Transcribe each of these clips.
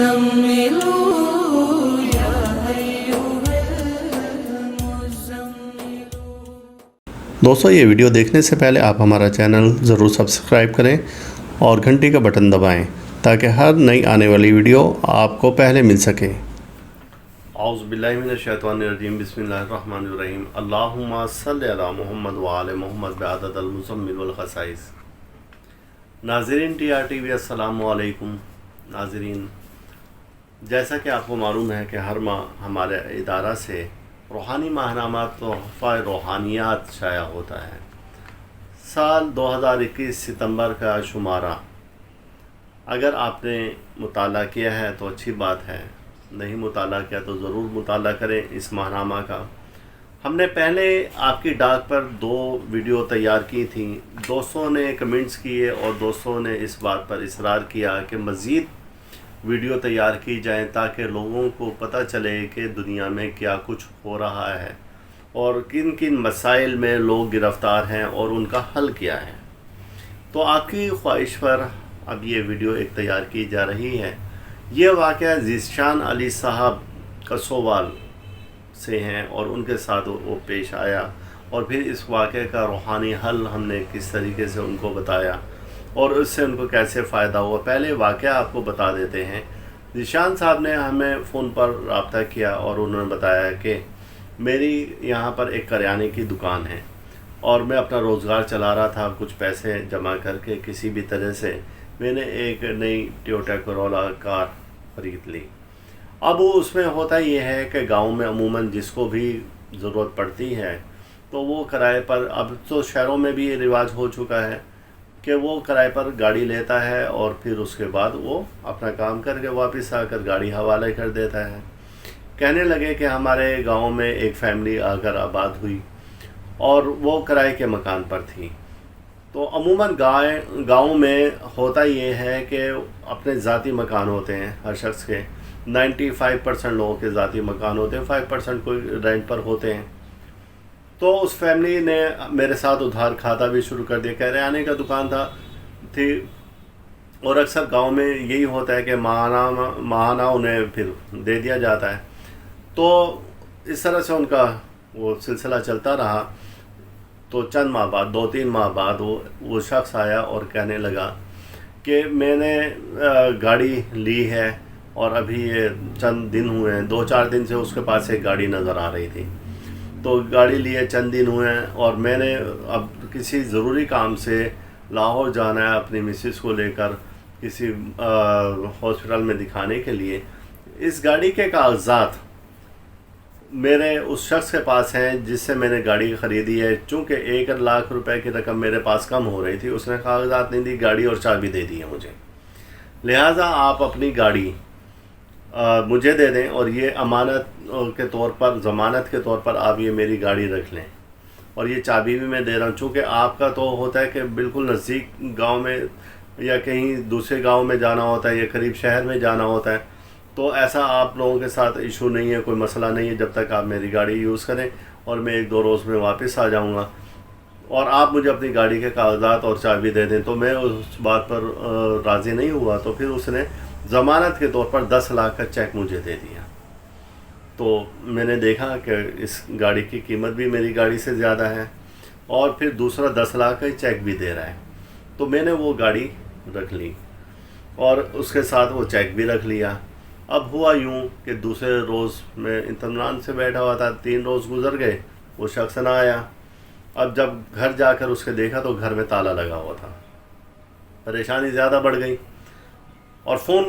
المزمل یا ایھا المزمل۔ دوستو یہ ویڈیو دیکھنے سے پہلے آپ ہمارا چینل ضرور سبسکرائب کریں اور گھنٹی کا بٹن دبائیں تاکہ ہر نئی آنے والی ویڈیو آپ کو پہلے مل سکے۔ اعوذ باللہ من الشیطان الرجیم، بسم اللہ الرحمن الرحیم۔ اللہم صلی علی محمد وآل محمد بعدد المزمل والخصائص۔ ناظرین ٹی آر ٹی وی، السلام علیکم۔ ناظرین، جیسا کہ آپ کو معلوم ہے کہ ہر ماہ ہمارے ادارہ سے روحانی ماہنامہ تحفہ روحانیات شائع ہوتا ہے۔ سال 2021 ستمبر کا شمارہ اگر آپ نے مطالعہ کیا ہے تو اچھی بات ہے، نہیں مطالعہ کیا تو ضرور مطالعہ کریں اس ماہنامہ کا۔ ہم نے پہلے آپ کی ڈاک پر 2 ویڈیو تیار کی تھیں، دوستوں نے کمنٹس کیے اور دوستوں نے اس بات پر اصرار کیا کہ مزید ویڈیو تیار کی جائیں تاکہ لوگوں کو پتہ چلے کہ دنیا میں کیا کچھ ہو رہا ہے اور کن کن مسائل میں لوگ گرفتار ہیں اور ان کا حل کیا ہے۔ تو آپ کی خواہش پر اب یہ ویڈیو ایک تیار کی جا رہی ہے۔ یہ واقعہ ذیشان علی صاحب کسووال سے ہیں اور ان کے ساتھ وہ پیش آیا، اور پھر اس واقعے کا روحانی حل ہم نے کس طریقے سے ان کو بتایا اور اس سے ان کو کیسے فائدہ ہوا۔ پہلے واقعہ آپ کو بتا دیتے ہیں۔ ذیشان صاحب نے ہمیں فون پر رابطہ کیا اور انہوں نے بتایا کہ میری یہاں پر ایک کریانے کی دکان ہے اور میں اپنا روزگار چلا رہا تھا، کچھ پیسے جمع کر کے کسی بھی طرح سے میں نے ایک نئی ٹویوٹا کرولا کار خرید لی۔ اب اس میں ہوتا یہ ہے کہ گاؤں میں عموماً جس کو بھی ضرورت پڑتی ہے تو وہ کرائے پر، اب تو شہروں میں بھی یہ رواج ہو چکا ہے کہ وہ کرائے پر گاڑی لیتا ہے اور پھر اس کے بعد وہ اپنا کام کر کے واپس آ کر گاڑی حوالے کر دیتا ہے۔ کہنے لگے کہ ہمارے گاؤں میں ایک فیملی آ کر آباد ہوئی اور وہ کرائے کے مکان پر تھی۔ تو عموماً گاؤں میں ہوتا یہ ہے کہ اپنے ذاتی مکان ہوتے ہیں ہر شخص کے، 95% لوگوں کے ذاتی مکان ہوتے ہیں، 5% کوئی رینٹ پر ہوتے ہیں۔ تو اس فیملی نے میرے ساتھ ادھار کھاتا بھی شروع کر دیا، کریانے کا دکان تھی اور اکثر گاؤں میں یہی ہوتا ہے کہ ماہانہ انہیں پھر دے دیا جاتا ہے۔ تو اس طرح سے ان کا وہ سلسلہ چلتا رہا۔ تو چند ماہ بعد، 2-3 ماہ بعد وہ شخص آیا اور کہنے لگا کہ میں نے گاڑی لی ہے اور ابھی یہ چند دن ہوئے ہیں، 2-4 دن سے اس کے پاس ایک گاڑی نظر آ رہی تھی۔ تو گاڑی لیے چند دن ہوئے ہیں اور میں نے اب کسی ضروری کام سے لاہور جانا ہے اپنی مسز کو لے کر کسی ہاسپٹل میں دکھانے کے لیے۔ اس گاڑی کے کاغذات میرے اس شخص کے پاس ہیں جس سے میں نے گاڑی خریدی ہے۔ چونکہ 1 لاکھ روپے کی رقم میرے پاس کم ہو رہی تھی، اس نے کاغذات نہیں دی، گاڑی اور چابی دے دی ہے مجھے، لہٰذا آپ اپنی گاڑی مجھے دے دیں اور یہ امانت کے طور پر، ضمانت کے طور پر آپ یہ میری گاڑی رکھ لیں، اور یہ چابی بھی میں دے رہا ہوں۔ چونکہ آپ کا تو ہوتا ہے کہ بالکل نزدیک گاؤں میں یا کہیں دوسرے گاؤں میں جانا ہوتا ہے یا قریب شہر میں جانا ہوتا ہے، تو ایسا آپ لوگوں کے ساتھ ایشو نہیں ہے، کوئی مسئلہ نہیں ہے، جب تک آپ میری گاڑی یوز کریں اور میں 1-2 روز میں واپس آ جاؤں گا اور آپ مجھے اپنی گاڑی کے کاغذات اور چابی دے دیں۔ تو میں اس بات پر راضی نہیں ہوا، تو پھر اس نے ضمانت کے طور پر 10 لاکھ کا چیک مجھے دے دیا۔ تو میں نے دیکھا کہ اس گاڑی کی قیمت بھی میری گاڑی سے زیادہ ہے اور پھر دوسرا 10 لاکھ کا چیک بھی دے رہا ہے۔ تو میں نے وہ گاڑی رکھ لی اور اس کے ساتھ وہ چیک بھی رکھ لیا۔ اب ہوا یوں کہ دوسرے روز میں اطمینان سے بیٹھا ہوا تھا، 3 روز گزر گئے، وہ شخص نہ آیا۔ اب جب گھر جا کر اس کے دیکھا تو گھر میں تالا لگا ہوا تھا، پریشانی زیادہ بڑھ گئی اور فون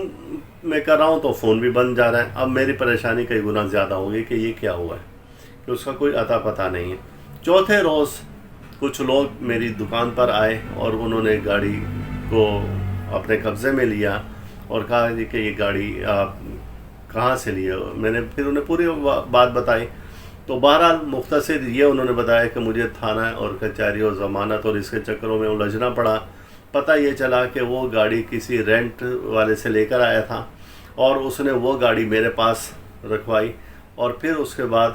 میں کر رہا ہوں تو فون بھی بند جا رہا ہے۔ اب میری پریشانی کئی گنا زیادہ ہو گئی کہ یہ کیا ہوا ہے، کہ اس کا کوئی عطا پتہ نہیں ہے۔ چوتھے روز کچھ لوگ میری دکان پر آئے اور انہوں نے گاڑی کو اپنے قبضے میں لیا اور کہا کہ یہ گاڑی آپ کہاں سے لی ہے۔ میں نے پھر انہیں پوری بات بتائی۔ تو بہرحال مختصر یہ انہوں نے بتایا کہ مجھے تھانہ اور کچہری اور ضمانت اور اس کے چکروں میں الجھنا پڑا۔ پتہ یہ چلا کہ وہ گاڑی کسی رینٹ والے سے لے کر آیا تھا اور اس نے وہ گاڑی میرے پاس رکھوائی اور پھر اس کے بعد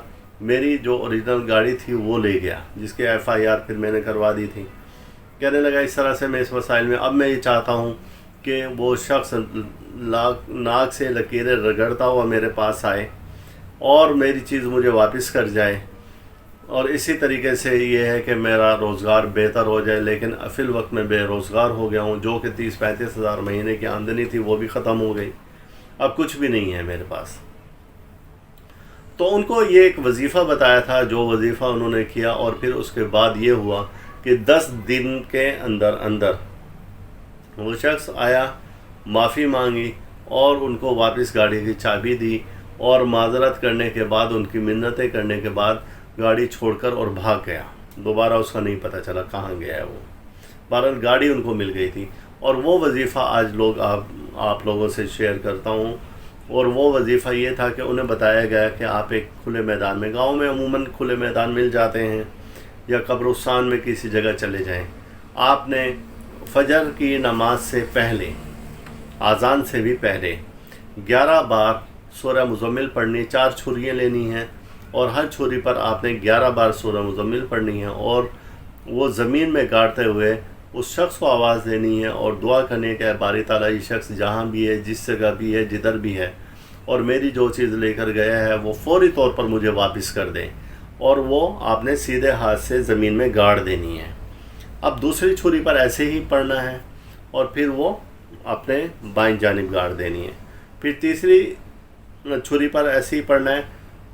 میری جو اوریجنل گاڑی تھی وہ لے گیا، جس کے FIR پھر میں نے کروا دی تھی۔ کہنے لگا اس طرح سے میں اس مسائل میں، اب میں یہ چاہتا ہوں کہ وہ شخص ناک سے لکیریں رگڑتا ہوا میرے پاس آئے اور میری چیز مجھے واپس کر جائے، اور اسی طریقے سے یہ ہے کہ میرا روزگار بہتر ہو جائے۔ لیکن فی الوقت میں بے روزگار ہو گیا ہوں، جو کہ 30-35 ہزار مہینے کی آمدنی تھی وہ بھی ختم ہو گئی، اب کچھ بھی نہیں ہے میرے پاس۔ تو ان کو یہ ایک وظیفہ بتایا تھا، جو وظیفہ انہوں نے کیا، اور پھر اس کے بعد یہ ہوا کہ 10 دن کے اندر وہ شخص آیا، معافی مانگی اور ان کو واپس گاڑی کی چابی دی، اور معذرت کرنے کے بعد، ان کی منتیں کرنے کے بعد گاڑی چھوڑ کر اور بھاگ گیا۔ دوبارہ اس کا نہیں پتہ چلا کہاں گیا ہے وہ، بہرحال گاڑی ان کو مل گئی تھی۔ اور وہ وظیفہ آج آپ لوگوں سے شیئر کرتا ہوں، اور وہ وظیفہ یہ تھا کہ انہیں بتایا گیا کہ آپ ایک کھلے میدان میں، گاؤں میں عموماً کھلے میدان مل جاتے ہیں یا قبرستان میں کسی جگہ چلے جائیں، آپ نے فجر کی نماز سے پہلے، اذان سے بھی پہلے 11 بار سورہ مزمل پڑھنی، 4 چھریاں لینی ہیں، اور ہر چھری پر آپ نے 11 بار سورہ مزمل پڑھنی ہے، اور وہ زمین میں گاڑتے ہوئے اس شخص کو آواز دینی ہے اور دعا کرنے کہ باری تعالیٰ یہ شخص جہاں بھی ہے، جس جگہ بھی ہے، جدھر بھی ہے، اور میری جو چیز لے کر گیا ہے وہ فوری طور پر مجھے واپس کر دیں، اور وہ آپ نے سیدھے ہاتھ سے زمین میں گاڑ دینی ہے۔ اب دوسری چھری پر ایسے ہی پڑھنا ہے، اور پھر وہ اپنے بائیں جانب گاڑ دینی ہے۔ پھر تیسری چھری پر ایسے ہی پڑھنا ہے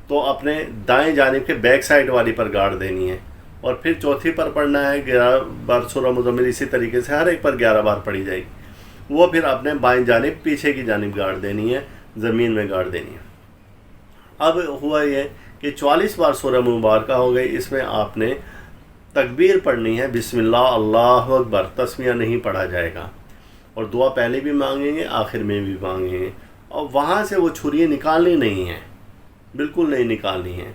تو اپنے دائیں جانب کے بیک سائڈ والی پر گاڑ دینی ہے، اور پھر چوتھی پر پڑھنا ہے 11 بار سورہ مزمل، اسی طریقے سے ہر ایک پر 11 بار پڑھی جائے گی، وہ پھر اپنے بائیں جانب پیچھے کی جانب گاڑ دینی ہے، زمین میں گاڑ دینی ہے۔ اب ہوا یہ کہ 44 بار سورہ مبارکہ ہو گئی، اس میں آپ نے تکبیر پڑھنی ہے، بسم اللہ اللہ اکبر، تسمیہ نہیں پڑھا جائے گا، اور دعا پہلے بھی مانگیں گے، آخر میں بھی مانگیں گے، اور وہاں سے وہ چھریاں نکالنی نہیں ہیں، بالکل نہیں نکالنی ہیں۔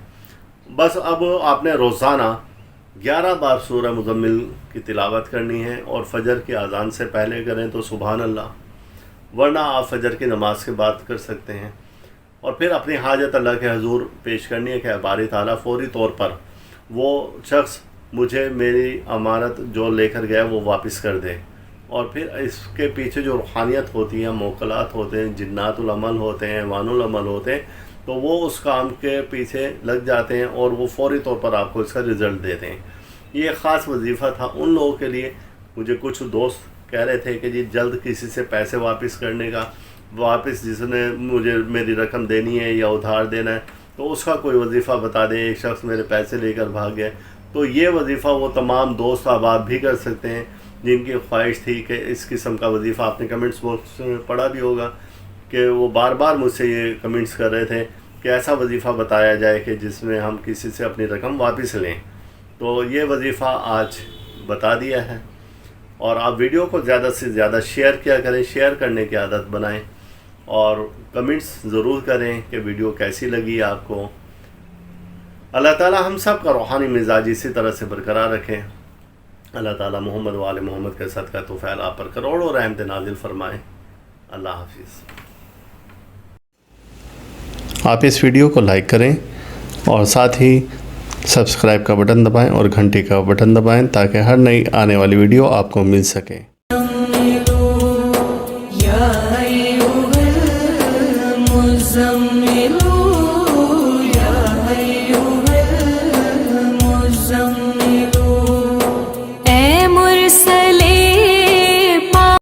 بس اب آپ نے روزانہ 11 بار سورہ مزمل کی تلاوت کرنی ہے، اور فجر کی اذان سے پہلے کریں تو سبحان اللہ، ورنہ آپ فجر کی نماز کے بعد کر سکتے ہیں، اور پھر اپنی حاجت اللہ کے حضور پیش کرنی ہے کہ باری تعالیٰ فوری طور پر وہ شخص مجھے میری امانت جو لے کر گیا وہ واپس کر دے۔ اور پھر اس کے پیچھے جو روحانیت ہوتی ہے، موکلات ہوتے ہیں، جنات العمل ہوتے ہیں، وان العمل ہوتے ہیں، تو وہ اس کام کے پیچھے لگ جاتے ہیں اور وہ فوری طور پر آپ کو اس کا رزلٹ دیتے ہیں۔ یہ خاص وظیفہ تھا ان لوگوں کے لیے۔ مجھے کچھ دوست کہہ رہے تھے کہ جی جلد کسی سے پیسے واپس کرنے کا، واپس جس نے مجھے میری رقم دینی ہے یا ادھار دینا ہے تو اس کا کوئی وظیفہ بتا دیں، ایک شخص میرے پیسے لے کر بھاگ گئے۔ تو یہ وظیفہ وہ تمام دوست احباب بھی کر سکتے ہیں جن کی خواہش تھی کہ اس قسم کا وظیفہ، آپ نے کمنٹس باکس میں پڑھا بھی ہوگا کہ وہ بار بار مجھ سے یہ کمنٹس کر رہے تھے کہ ایسا وظیفہ بتایا جائے کہ جس میں ہم کسی سے اپنی رقم واپس لیں۔ تو یہ وظیفہ آج بتا دیا ہے، اور آپ ویڈیو کو زیادہ سے زیادہ شیئر کیا کریں، شیئر کرنے کی عادت بنائیں، اور کمنٹس ضرور کریں کہ ویڈیو کیسی لگی آپ کو۔ اللہ تعالیٰ ہم سب کا روحانی مزاج اسی طرح سے برقرار رکھیں۔ اللہ تعالیٰ محمد و آل محمد کے صدقہ توفیل آپ پر کروڑوں رحمت نازل فرمائیں۔ اللہ حافظ۔ آپ اس ویڈیو کو لائک کریں اور ساتھ ہی سبسکرائب کا بٹن دبائیں اور گھنٹی کا بٹن دبائیں تاکہ ہر نئی آنے والی ویڈیو آپ کو مل سکے۔ يا أيها المزمل